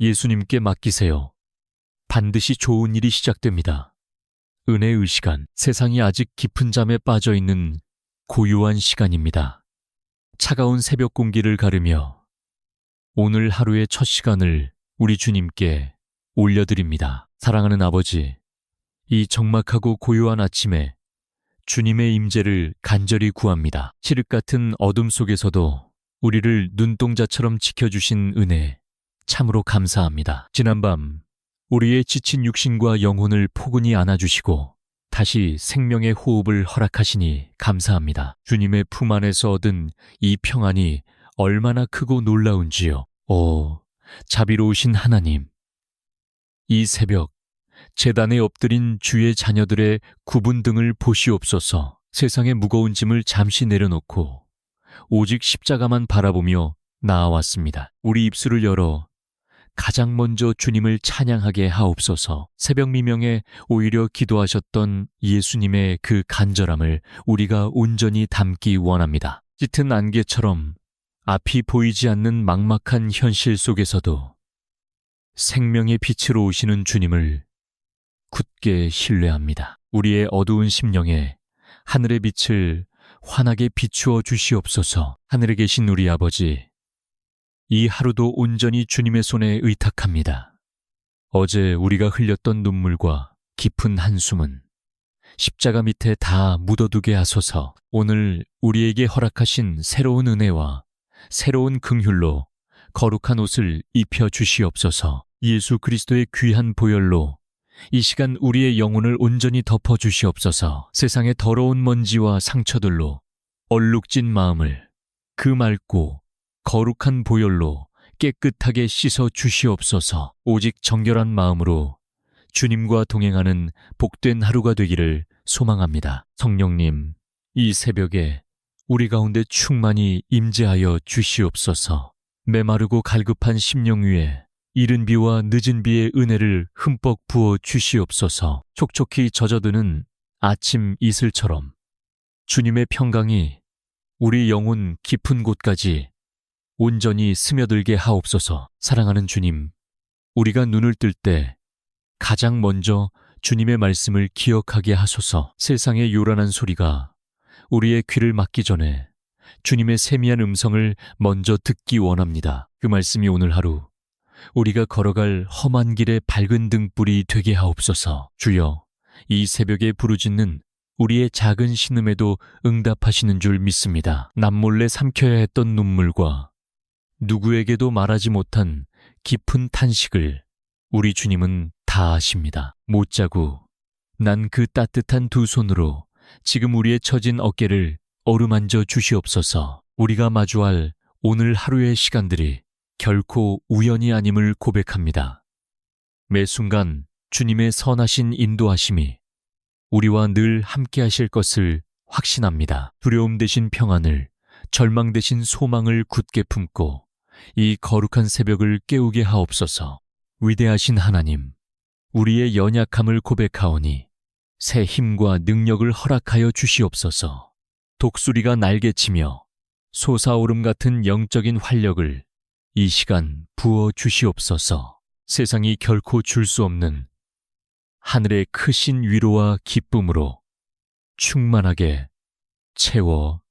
예수님께 맡기세요. 반드시 좋은 일이 시작됩니다. 은혜의 시간, 세상이 아직 깊은 잠에 빠져 있는 고요한 시간입니다. 차가운 새벽 공기를 가르며 오늘 하루의 첫 시간을 우리 주님께 올려드립니다. 사랑하는 아버지, 이 적막하고 고요한 아침에 주님의 임재를 간절히 구합니다. 칠흑 같은 어둠 속에서도 우리를 눈동자처럼 지켜주신 은혜 참으로 감사합니다. 지난밤 우리의 지친 육신과 영혼을 포근히 안아주시고 다시 생명의 호흡을 허락하시니 감사합니다. 주님의 품 안에서 얻은 이 평안이 얼마나 크고 놀라운지요. 오, 자비로우신 하나님, 이 새벽 제단에 엎드린 주의 자녀들의 구분 등을 보시옵소서. 세상의 무거운 짐을 잠시 내려놓고 오직 십자가만 바라보며 나아왔습니다. 우리 입술을 열어 가장 먼저 주님을 찬양하게 하옵소서. 새벽 미명에 오히려 기도하셨던 예수님의 그 간절함을 우리가 온전히 담기 원합니다. 짙은 안개처럼 앞이 보이지 않는 막막한 현실 속에서도 생명의 빛으로 오시는 주님을 굳게 신뢰합니다. 우리의 어두운 심령에 하늘의 빛을 환하게 비추어 주시옵소서. 하늘에 계신 우리 아버지, 이 하루도 온전히 주님의 손에 의탁합니다. 어제 우리가 흘렸던 눈물과 깊은 한숨은 십자가 밑에 다 묻어두게 하소서. 오늘 우리에게 허락하신 새로운 은혜와 새로운 긍휼로 거룩한 옷을 입혀 주시옵소서. 예수 그리스도의 귀한 보혈로 이 시간 우리의 영혼을 온전히 덮어 주시옵소서. 세상의 더러운 먼지와 상처들로 얼룩진 마음을 그 맑고 거룩한 보혈로 깨끗하게 씻어 주시옵소서. 오직 정결한 마음으로 주님과 동행하는 복된 하루가 되기를 소망합니다. 성령님, 이 새벽에 우리 가운데 충만히 임재하여 주시옵소서. 메마르고 갈급한 심령 위에 이른 비와 늦은 비의 은혜를 흠뻑 부어 주시옵소서. 촉촉히 젖어드는 아침 이슬처럼 주님의 평강이 우리 영혼 깊은 곳까지 온전히 스며들게 하옵소서. 사랑하는 주님, 우리가 눈을 뜰 때 가장 먼저 주님의 말씀을 기억하게 하소서. 세상의 요란한 소리가 우리의 귀를 막기 전에 주님의 세미한 음성을 먼저 듣기 원합니다. 그 말씀이 오늘 하루 우리가 걸어갈 험한 길의 밝은 등불이 되게 하옵소서. 주여, 이 새벽에 부르짖는 우리의 작은 신음에도 응답하시는 줄 믿습니다. 남몰래 삼켜야 했던 눈물과 누구에게도 말하지 못한 깊은 탄식을 우리 주님은 다 아십니다. 못자고 난 그 따뜻한 두 손으로 지금 우리의 처진 어깨를 어루만져 주시옵소서. 우리가 마주할 오늘 하루의 시간들이 결코 우연이 아님을 고백합니다. 매 순간 주님의 선하신 인도하심이 우리와 늘 함께 하실 것을 확신합니다. 두려움 대신 평안을, 절망 대신 소망을 굳게 품고 이 거룩한 새벽을 깨우게 하옵소서. 위대하신 하나님, 우리의 연약함을 고백하오니 새 힘과 능력을 허락하여 주시옵소서. 독수리가 날개치며 솟아오름 같은 영적인 활력을 이 시간 부어 주시옵소서. 세상이 결코 줄 수 없는 하늘의 크신 위로와 기쁨으로 충만하게 채워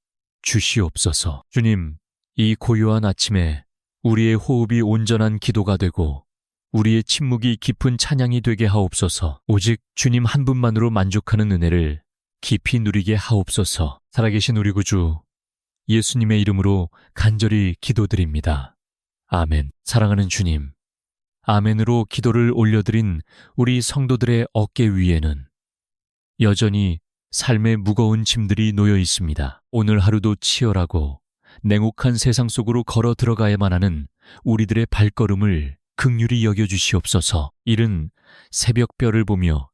주시옵소서. 주님, 이 고요한 아침에 우리의 호흡이 온전한 기도가 되고 우리의 침묵이 깊은 찬양이 되게 하옵소서. 오직 주님 한 분만으로 만족하는 은혜를 깊이 누리게 하옵소서. 살아계신 우리 구주 예수님의 이름으로 간절히 기도드립니다. 아멘. 사랑하는 주님, 아멘으로 기도를 올려드린 우리 성도들의 어깨 위에는 여전히 삶의 무거운 짐들이 놓여 있습니다. 오늘 하루도 치열하고 냉혹한 세상 속으로 걸어 들어가야만 하는 우리들의 발걸음을 긍휼히 여겨주시옵소서. 이른 새벽별을 보며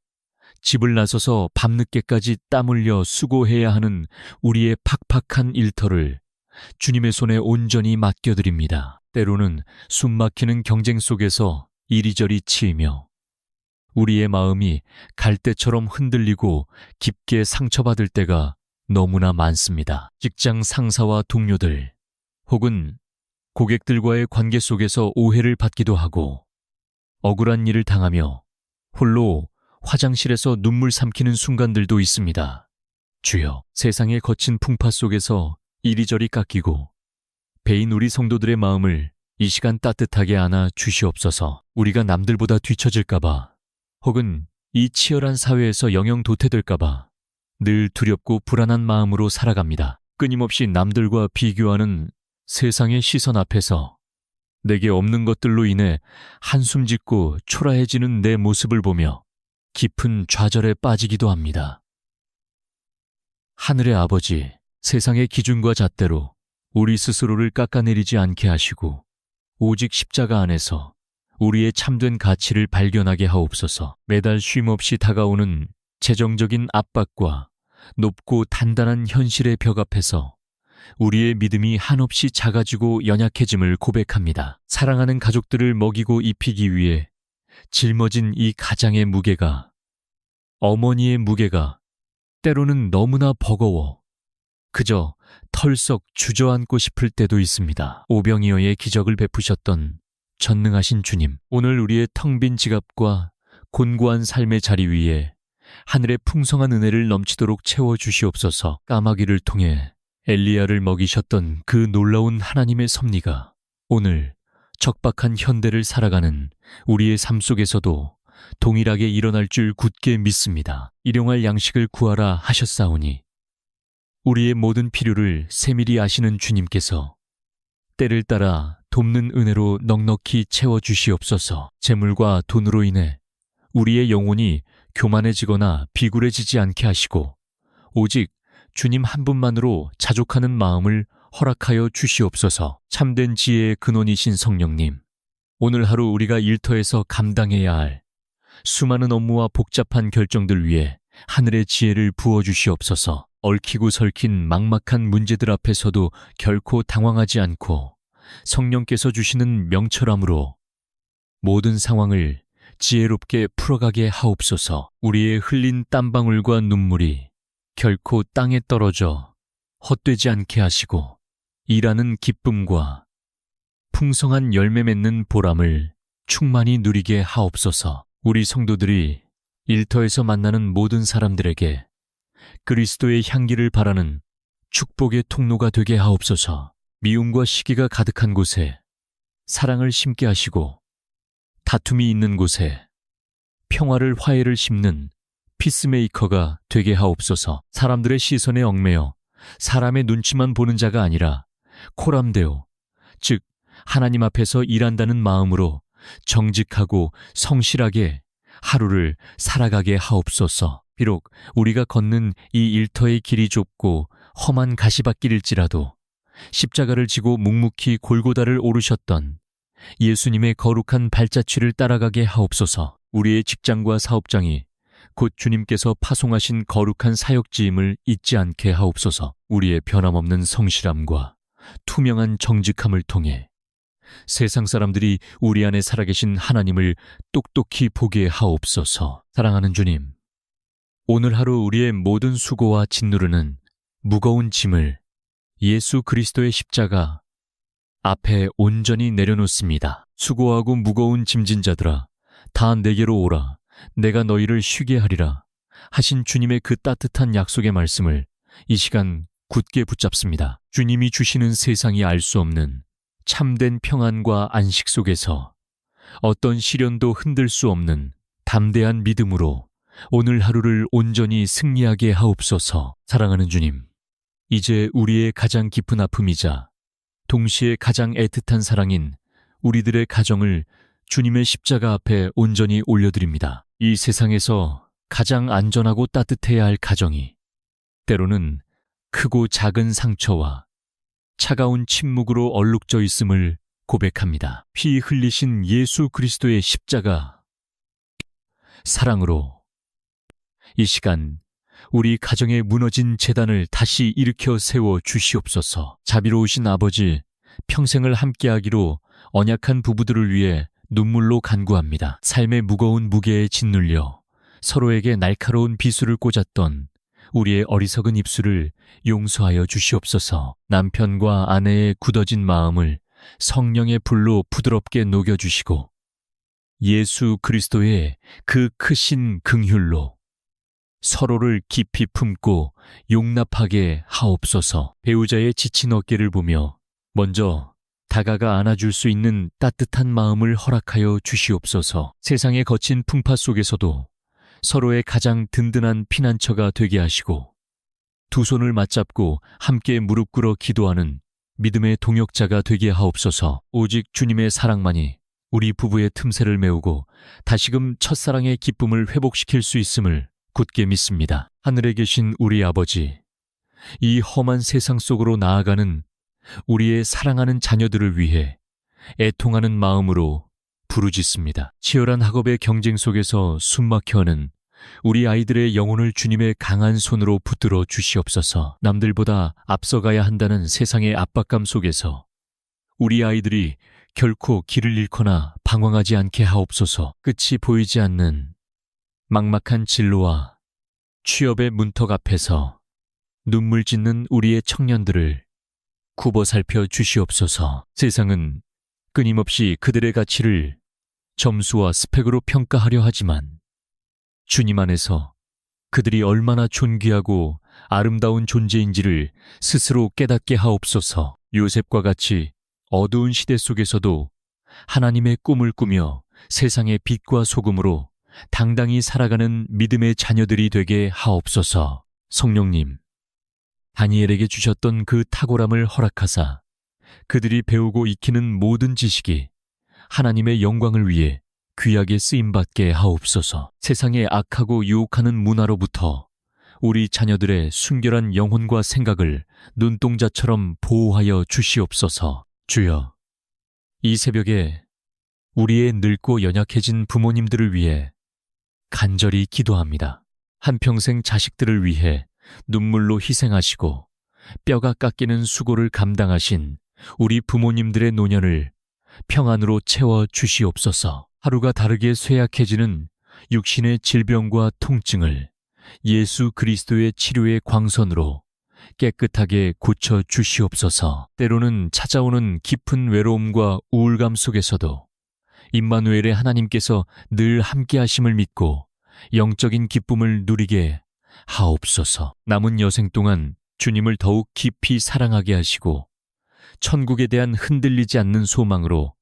집을 나서서 밤늦게까지 땀 흘려 수고해야 하는 우리의 팍팍한 일터를 주님의 손에 온전히 맡겨드립니다. 때로는 숨막히는 경쟁 속에서 이리저리 치이며 우리의 마음이 갈대처럼 흔들리고 깊게 상처받을 때가 너무나 많습니다. 직장 상사와 동료들 혹은 고객들과의 관계 속에서 오해를 받기도 하고 억울한 일을 당하며 홀로 화장실에서 눈물 삼키는 순간들도 있습니다. 주여, 세상의 거친 풍파 속에서 이리저리 깎이고 배인 우리 성도들의 마음을 이 시간 따뜻하게 안아 주시옵소서. 우리가 남들보다 뒤처질까봐 혹은 이 치열한 사회에서 영영 도태될까봐 늘 두렵고 불안한 마음으로 살아갑니다. 끊임없이 남들과 비교하는 세상의 시선 앞에서 내게 없는 것들로 인해 한숨 짓고 초라해지는 내 모습을 보며 깊은 좌절에 빠지기도 합니다. 하늘의 아버지, 세상의 기준과 잣대로 우리 스스로를 깎아내리지 않게 하시고 오직 십자가 안에서 우리의 참된 가치를 발견하게 하옵소서. 매달 쉼없이 다가오는 재정적인 압박과 높고 단단한 현실의 벽 앞에서 우리의 믿음이 한없이 작아지고 연약해짐을 고백합니다. 사랑하는 가족들을 먹이고 입히기 위해 짊어진 이 가장의 무게가, 어머니의 무게가 때로는 너무나 버거워 그저 털썩 주저앉고 싶을 때도 있습니다. 오병이어의 기적을 베푸셨던 전능하신 주님, 오늘 우리의 텅 빈 지갑과 곤고한 삶의 자리 위에 하늘의 풍성한 은혜를 넘치도록 채워주시옵소서. 까마귀를 통해 엘리야를 먹이셨던 그 놀라운 하나님의 섭리가 오늘 적박한 현대를 살아가는 우리의 삶 속에서도 동일하게 일어날 줄 굳게 믿습니다. 일용할 양식을 구하라 하셨사오니 우리의 모든 필요를 세밀히 아시는 주님께서 때를 따라 돕는 은혜로 넉넉히 채워주시옵소서. 재물과 돈으로 인해 우리의 영혼이 교만해지거나 비굴해지지 않게 하시고 오직 주님 한 분만으로 자족하는 마음을 허락하여 주시옵소서. 참된 지혜의 근원이신 성령님, 오늘 하루 우리가 일터에서 감당해야 할 수많은 업무와 복잡한 결정들 위해 하늘의 지혜를 부어주시옵소서. 얽히고 설킨 막막한 문제들 앞에서도 결코 당황하지 않고 성령께서 주시는 명철함으로 모든 상황을 지혜롭게 풀어가게 하옵소서. 우리의 흘린 땀방울과 눈물이 결코 땅에 떨어져 헛되지 않게 하시고 일하는 기쁨과 풍성한 열매 맺는 보람을 충만히 누리게 하옵소서. 우리 성도들이 일터에서 만나는 모든 사람들에게 그리스도의 향기를 바라는 축복의 통로가 되게 하옵소서. 미움과 시기가 가득한 곳에 사랑을 심게 하시고 다툼이 있는 곳에 평화를 화해를 심는 피스메이커가 되게 하옵소서. 사람들의 시선에 얽매여 사람의 눈치만 보는 자가 아니라 코람데오, 즉 하나님 앞에서 일한다는 마음으로 정직하고 성실하게 하루를 살아가게 하옵소서. 비록 우리가 걷는 이 일터의 길이 좁고 험한 가시밭길일지라도 십자가를 지고 묵묵히 골고다를 오르셨던 예수님의 거룩한 발자취를 따라가게 하옵소서. 우리의 직장과 사업장이 곧 주님께서 파송하신 거룩한 사역지임을 잊지 않게 하옵소서. 우리의 변함없는 성실함과 투명한 정직함을 통해 세상 사람들이 우리 안에 살아계신 하나님을 똑똑히 보게 하옵소서. 사랑하는 주님, 오늘 하루 우리의 모든 수고와 짓누르는 무거운 짐을 예수 그리스도의 십자가 앞에 온전히 내려놓습니다. 수고하고 무거운 짐진 자들아, 다 내게로 오라. 내가 너희를 쉬게 하리라 하신 주님의 그 따뜻한 약속의 말씀을 이 시간 굳게 붙잡습니다. 주님이 주시는 세상이 알 수 없는 참된 평안과 안식 속에서 어떤 시련도 흔들 수 없는 담대한 믿음으로 오늘 하루를 온전히 승리하게 하옵소서. 사랑하는 주님, 이제 우리의 가장 깊은 아픔이자 동시에 가장 애틋한 사랑인 우리들의 가정을 주님의 십자가 앞에 온전히 올려드립니다. 이 세상에서 가장 안전하고 따뜻해야 할 가정이 때로는 크고 작은 상처와 차가운 침묵으로 얼룩져 있음을 고백합니다. 피 흘리신 예수 그리스도의 십자가 사랑으로 이 시간 우리 가정의 무너진 재단을 다시 일으켜 세워 주시옵소서. 자비로우신 아버지, 평생을 함께하기로 언약한 부부들을 위해 눈물로 간구합니다. 삶의 무거운 무게에 짓눌려 서로에게 날카로운 비수를 꽂았던 우리의 어리석은 입술을 용서하여 주시옵소서. 남편과 아내의 굳어진 마음을 성령의 불로 부드럽게 녹여주시고 예수 그리스도의 그 크신 긍휼로 서로를 깊이 품고 용납하게 하옵소서. 배우자의 지친 어깨를 보며 먼저 다가가 안아줄 수 있는 따뜻한 마음을 허락하여 주시옵소서. 세상의 거친 풍파 속에서도 서로의 가장 든든한 피난처가 되게 하시고 두 손을 맞잡고 함께 무릎 꿇어 기도하는 믿음의 동역자가 되게 하옵소서. 오직 주님의 사랑만이 우리 부부의 틈새를 메우고 다시금 첫사랑의 기쁨을 회복시킬 수 있음을 굳게 믿습니다. 하늘에 계신 우리 아버지, 이 험한 세상 속으로 나아가는 우리의 사랑하는 자녀들을 위해 애통하는 마음으로 부르짖습니다. 치열한 학업의 경쟁 속에서 숨막혀하는 우리 아이들의 영혼을 주님의 강한 손으로 붙들어 주시옵소서. 남들보다 앞서가야 한다는 세상의 압박감 속에서 우리 아이들이 결코 길을 잃거나 방황하지 않게 하옵소서. 끝이 보이지 않는 막막한 진로와 취업의 문턱 앞에서 눈물 짓는 우리의 청년들을 굽어 살펴 주시옵소서. 세상은 끊임없이 그들의 가치를 점수와 스펙으로 평가하려 하지만 주님 안에서 그들이 얼마나 존귀하고 아름다운 존재인지를 스스로 깨닫게 하옵소서. 요셉과 같이 어두운 시대 속에서도 하나님의 꿈을 꾸며 세상의 빛과 소금으로 당당히 살아가는 믿음의 자녀들이 되게 하옵소서. 성령님, 다니엘에게 주셨던 그 탁월함을 허락하사 그들이 배우고 익히는 모든 지식이 하나님의 영광을 위해 귀하게 쓰임받게 하옵소서. 세상의 악하고 유혹하는 문화로부터 우리 자녀들의 순결한 영혼과 생각을 눈동자처럼 보호하여 주시옵소서. 주여, 이 새벽에 우리의 늙고 연약해진 부모님들을 위해 간절히 기도합니다. 한평생 자식들을 위해 눈물로 희생하시고 뼈가 깎이는 수고를 감당하신 우리 부모님들의 노년을 평안으로 채워 주시옵소서. 하루가 다르게 쇠약해지는 육신의 질병과 통증을 예수 그리스도의 치료의 광선으로 깨끗하게 고쳐 주시옵소서. 때로는 찾아오는 깊은 외로움과 우울감 속에서도 임마누엘의 하나님께서 늘 함께 하심을 믿고 영적인 기쁨을 누리게 하옵소서. 남은 여생 동안 주님을 더욱 깊이 사랑하게 하시고 천국에 대한 흔들리지 않는 소망으로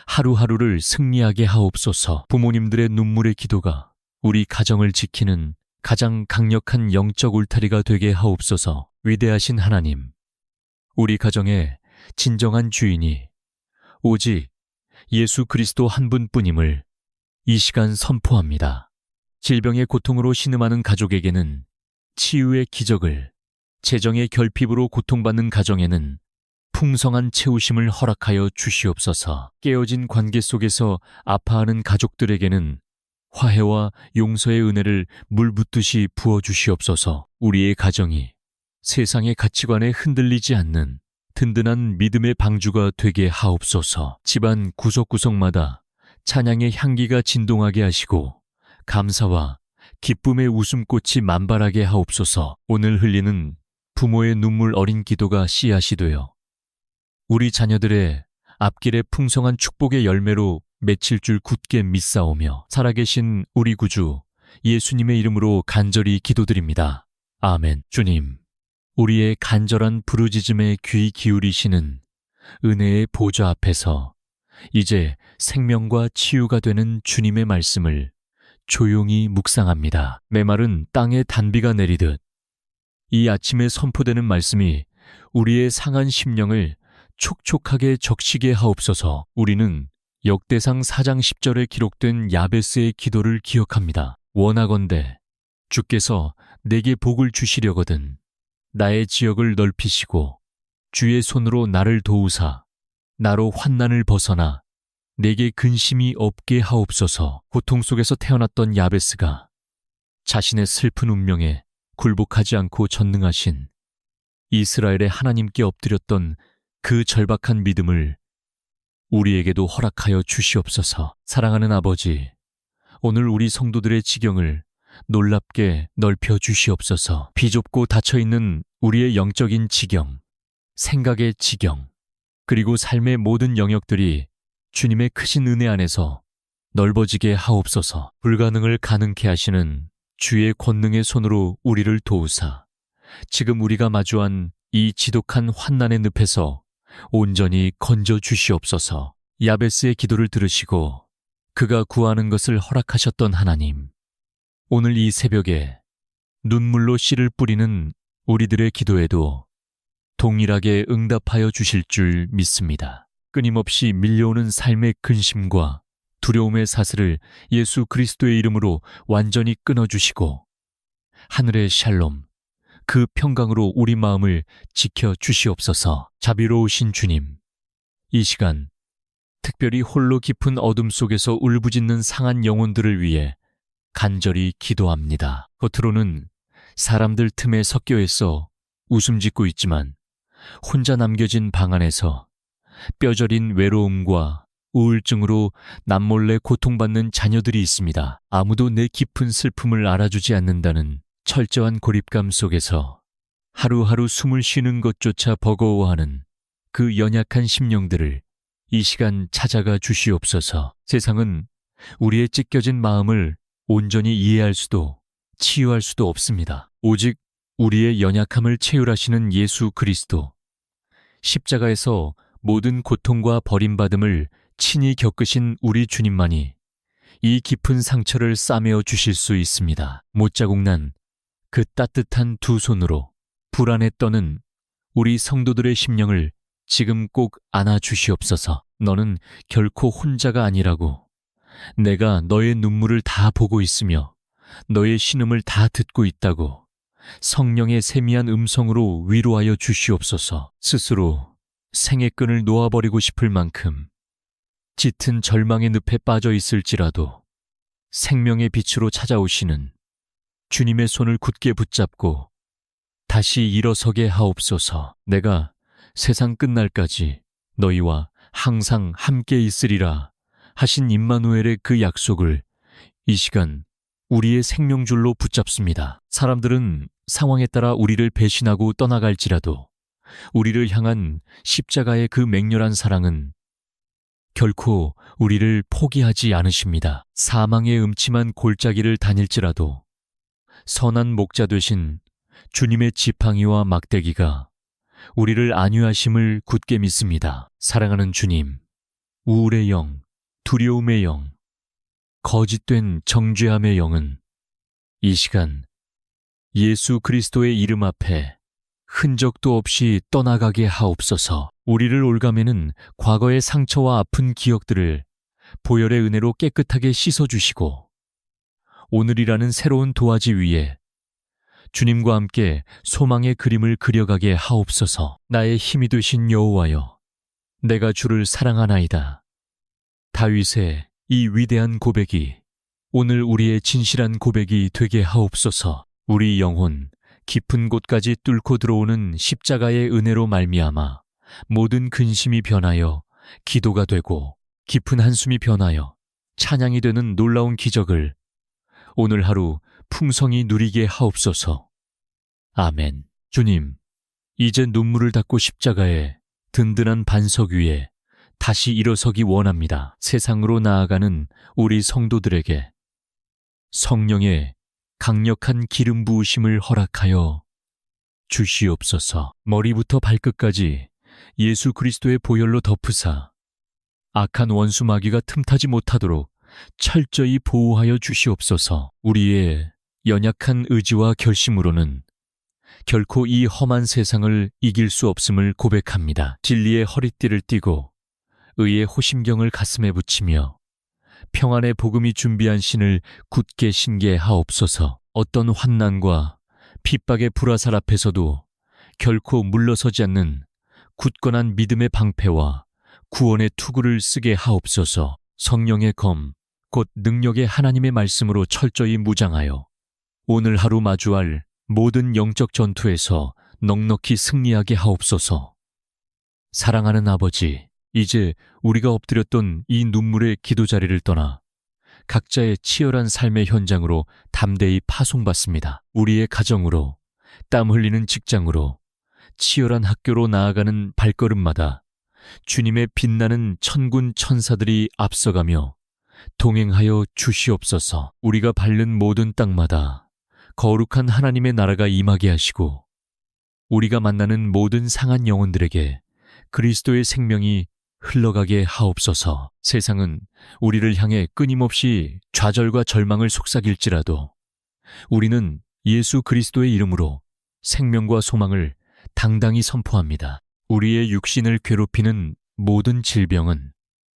하루하루를 승리하게 하옵소서. 부모님들의 눈물의 기도가 우리 가정을 지키는 가장 강력한 영적 울타리가 되게 하옵소서. 위대하신 하나님, 우리 가정의 진정한 주인이 오직 예수 그리스도 한 분뿐임을 이 시간 선포합니다. 질병의 고통으로 신음하는 가족에게는 치유의 기적을, 재정의 결핍으로 고통받는 가정에는 풍성한 채우심을 허락하여 주시옵소서. 깨어진 관계 속에서 아파하는 가족들에게는 화해와 용서의 은혜를 물붓듯이 부어주시옵소서. 우리의 가정이 세상의 가치관에 흔들리지 않는 든든한 믿음의 방주가 되게 하옵소서. 집안 구석구석마다 찬양의 향기가 진동하게 하시고 감사와 기쁨의 웃음꽃이 만발하게 하옵소서. 오늘 흘리는 부모의 눈물 어린 기도가 씨앗이 되어 우리 자녀들의 앞길에 풍성한 축복의 열매로 맺힐 줄 굳게 믿사오며 살아계신 우리 구주 예수님의 이름으로 간절히 기도드립니다. 아멘. 주님, 우리의 간절한 부르짖음에 귀 기울이시는 은혜의 보좌 앞에서 이제 생명과 치유가 되는 주님의 말씀을 조용히 묵상합니다. 메마른 땅에 단비가 내리듯 이 아침에 선포되는 말씀이 우리의 상한 심령을 촉촉하게 적시게 하옵소서. 우리는 역대상 4장 10절에 기록된 야베스의 기도를 기억합니다. 원하건대 주께서 내게 복을 주시려거든 나의 지역을 넓히시고 주의 손으로 나를 도우사 나로 환난을 벗어나 내게 근심이 없게 하옵소서. 고통 속에서 태어났던 야베스가 자신의 슬픈 운명에 굴복하지 않고 전능하신 이스라엘의 하나님께 엎드렸던 그 절박한 믿음을 우리에게도 허락하여 주시옵소서. 사랑하는 아버지, 오늘 우리 성도들의 지경을 놀랍게 넓혀 주시옵소서. 비좁고 닫혀있는 우리의 영적인 지경, 생각의 지경, 그리고 삶의 모든 영역들이 주님의 크신 은혜 안에서 넓어지게 하옵소서. 불가능을 가능케 하시는 주의 권능의 손으로 우리를 도우사 지금 우리가 마주한 이 지독한 환난의 늪에서 온전히 건져 주시옵소서. 야베스의 기도를 들으시고 그가 구하는 것을 허락하셨던 하나님, 오늘 이 새벽에 눈물로 씨를 뿌리는 우리들의 기도에도 동일하게 응답하여 주실 줄 믿습니다. 끊임없이 밀려오는 삶의 근심과 두려움의 사슬을 예수 그리스도의 이름으로 완전히 끊어주시고 하늘의 샬롬, 그 평강으로 우리 마음을 지켜 주시옵소서. 자비로우신 주님, 이 시간 특별히 홀로 깊은 어둠 속에서 울부짖는 상한 영혼들을 위해 간절히 기도합니다. 겉으로는 사람들 틈에 섞여 있어 웃음 짓고 있지만 혼자 남겨진 방 안에서 뼈저린 외로움과 우울증으로 남몰래 고통받는 자녀들이 있습니다. 아무도 내 깊은 슬픔을 알아주지 않는다는 철저한 고립감 속에서 하루하루 숨을 쉬는 것조차 버거워하는 그 연약한 심령들을 이 시간 찾아가 주시옵소서. 세상은 우리의 찢겨진 마음을 온전히 이해할 수도 치유할 수도 없습니다. 오직 우리의 연약함을 채율하시는 예수 그리스도, 십자가에서 모든 고통과 버림받음을 친히 겪으신 우리 주님만이 이 깊은 상처를 싸매어 주실 수 있습니다. 못자국 난 그 따뜻한 두 손으로 불안에 떠는 우리 성도들의 심령을 지금 꼭 안아주시옵소서. 너는 결코 혼자가 아니라고, 내가 너의 눈물을 다 보고 있으며 너의 신음을 다 듣고 있다고 성령의 세미한 음성으로 위로하여 주시옵소서. 스스로 생의 끈을 놓아버리고 싶을 만큼 짙은 절망의 늪에 빠져 있을지라도 생명의 빛으로 찾아오시는 주님의 손을 굳게 붙잡고 다시 일어서게 하옵소서. 내가 세상 끝날까지 너희와 항상 함께 있으리라 하신 임마누엘의 그 약속을 이 시간 우리의 생명줄로 붙잡습니다. 사람들은 상황에 따라 우리를 배신하고 떠나갈지라도 우리를 향한 십자가의 그 맹렬한 사랑은 결코 우리를 포기하지 않으십니다. 사망의 음침한 골짜기를 다닐지라도 선한 목자 되신 주님의 지팡이와 막대기가 우리를 안위하심을 굳게 믿습니다. 사랑하는 주님, 우울의 영, 두려움의 영, 거짓된 정죄함의 영은 이 시간 예수 그리스도의 이름 앞에 흔적도 없이 떠나가게 하옵소서. 우리를 올가매는 과거의 상처와 아픈 기억들을 보혈의 은혜로 깨끗하게 씻어주시고 오늘이라는 새로운 도화지 위에 주님과 함께 소망의 그림을 그려가게 하옵소서. 나의 힘이 되신 여호와여, 내가 주를 사랑하나이다. 다윗의 이 위대한 고백이 오늘 우리의 진실한 고백이 되게 하옵소서. 우리 영혼 깊은 곳까지 뚫고 들어오는 십자가의 은혜로 말미암아 모든 근심이 변하여 기도가 되고 깊은 한숨이 변하여 찬양이 되는 놀라운 기적을 오늘 하루 풍성히 누리게 하옵소서. 아멘. 주님, 이제 눈물을 닦고 십자가의 든든한 반석 위에 다시 일어서기 원합니다. 세상으로 나아가는 우리 성도들에게 성령의 강력한 기름 부으심을 허락하여 주시옵소서. 머리부터 발끝까지 예수 그리스도의 보혈로 덮으사 악한 원수 마귀가 틈타지 못하도록 철저히 보호하여 주시옵소서. 우리의 연약한 의지와 결심으로는 결코 이 험한 세상을 이길 수 없음을 고백합니다. 진리의 허리띠를 띠고 의의 호심경을 가슴에 붙이며 평안의 복음이 준비한 신을 굳게 신게 하옵소서. 어떤 환난과 핍박의 불화살 앞에서도 결코 물러서지 않는 굳건한 믿음의 방패와 구원의 투구를 쓰게 하옵소서. 성령의 검, 곧 능력의 하나님의 말씀으로 철저히 무장하여 오늘 하루 마주할 모든 영적 전투에서 넉넉히 승리하게 하옵소서. 사랑하는 아버지, 이제 우리가 엎드렸던 이 눈물의 기도자리를 떠나 각자의 치열한 삶의 현장으로 담대히 파송받습니다. 우리의 가정으로, 땀 흘리는 직장으로, 치열한 학교로 나아가는 발걸음마다 주님의 빛나는 천군 천사들이 앞서가며 동행하여 주시옵소서. 우리가 밟는 모든 땅마다 거룩한 하나님의 나라가 임하게 하시고 우리가 만나는 모든 상한 영혼들에게 그리스도의 생명이 흘러가게 하옵소서. 세상은 우리를 향해 끊임없이 좌절과 절망을 속삭일지라도 우리는 예수 그리스도의 이름으로 생명과 소망을 당당히 선포합니다. 우리의 육신을 괴롭히는 모든 질병은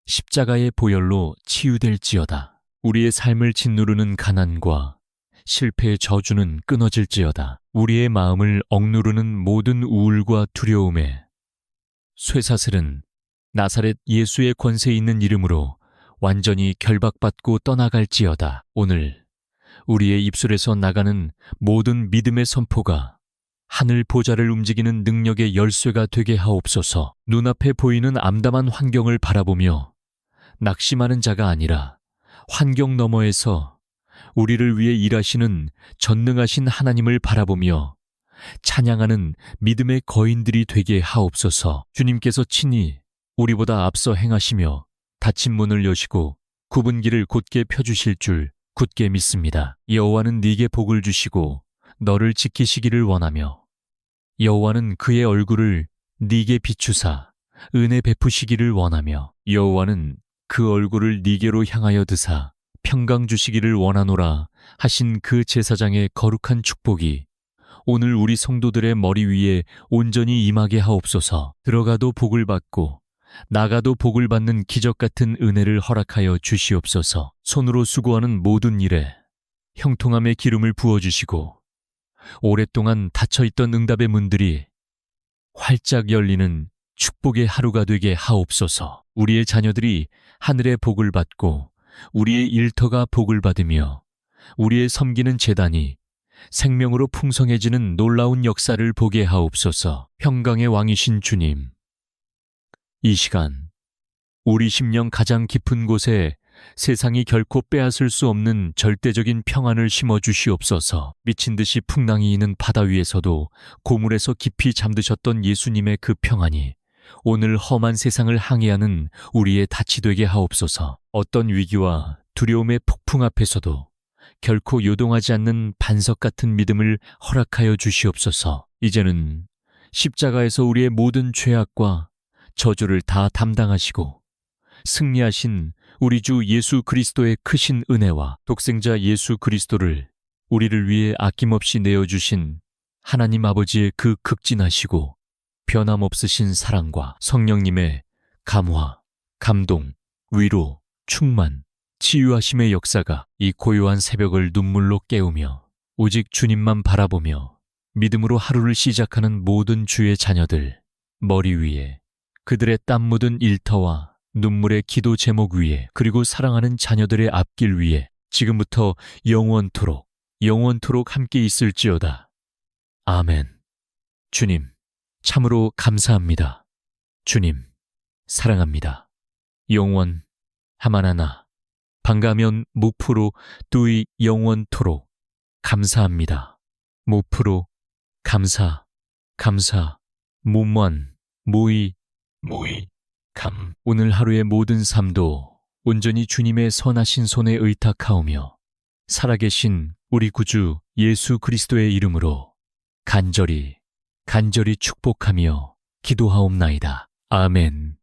십자가의 보혈로 치유될지어다. 우리의 삶을 짓누르는 가난과 실패의 저주는 끊어질지어다. 우리의 마음을 억누르는 모든 우울과 두려움에 쇠사슬은 나사렛 예수의 권세 있는 이름으로 완전히 결박받고 떠나갈지어다. 오늘 우리의 입술에서 나가는 모든 믿음의 선포가 하늘 보좌를 움직이는 능력의 열쇠가 되게 하옵소서. 눈앞에 보이는 암담한 환경을 바라보며 낙심하는 자가 아니라 환경 너머에서 우리를 위해 일하시는 전능하신 하나님을 바라보며 찬양하는 믿음의 거인들이 되게 하옵소서. 주님께서 친히 우리보다 앞서 행하시며 닫힌 문을 여시고 굽은 길을 곧게 펴주실 줄 굳게 믿습니다. 여호와는 네게 복을 주시고 너를 지키시기를 원하며 여호와는 그의 얼굴을 네게 비추사 은혜 베푸시기를 원하며 여호와는 그 얼굴을 네게로 향하여 드사 평강 주시기를 원하노라 하신 그 제사장의 거룩한 축복이 오늘 우리 성도들의 머리 위에 온전히 임하게 하옵소서. 들어가도 복을 받고 나가도 복을 받는 기적 같은 은혜를 허락하여 주시옵소서. 손으로 수고하는 모든 일에 형통함의 기름을 부어주시고 오랫동안 닫혀있던 응답의 문들이 활짝 열리는 축복의 하루가 되게 하옵소서. 우리의 자녀들이 하늘의 복을 받고 우리의 일터가 복을 받으며 우리의 섬기는 제단이 생명으로 풍성해지는 놀라운 역사를 보게 하옵소서. 평강의 왕이신 주님, 이 시간 우리 심령 가장 깊은 곳에 세상이 결코 빼앗을 수 없는 절대적인 평안을 심어주시옵소서. 미친 듯이 풍랑이 이는 바다 위에서도 고물에서 깊이 잠드셨던 예수님의 그 평안이 오늘 험한 세상을 항해하는 우리의 닻이 되게 하옵소서. 어떤 위기와 두려움의 폭풍 앞에서도 결코 요동하지 않는 반석 같은 믿음을 허락하여 주시옵소서. 이제는 십자가에서 우리의 모든 죄악과 저주를 다 담당하시고 승리하신 우리 주 예수 그리스도의 크신 은혜와 독생자 예수 그리스도를 우리를 위해 아낌없이 내어주신 하나님 아버지의 그 극진하시고 변함없으신 사랑과 성령님의 감화, 감동, 위로, 충만, 치유하심의 역사가 이 고요한 새벽을 눈물로 깨우며 오직 주님만 바라보며 믿음으로 하루를 시작하는 모든 주의 자녀들 머리 위에 그들의 땀 묻은 일터와 눈물의 기도 제목 위에 그리고 사랑하는 자녀들의 앞길 위에 지금부터 영원토록 함께 있을지어다. 아멘. 주님, 참으로 감사합니다. 주님, 사랑합니다. 영원 하마나나 반가면 무프로 뚜이 영원토록 감사합니다. 무프로 감사 무먼 모이 감. 오늘 하루의 모든 삶도 온전히 주님의 선하신 손에 의탁하오며 살아계신 우리 구주 예수 그리스도의 이름으로 간절히 축복하며 기도하옵나이다. 아멘.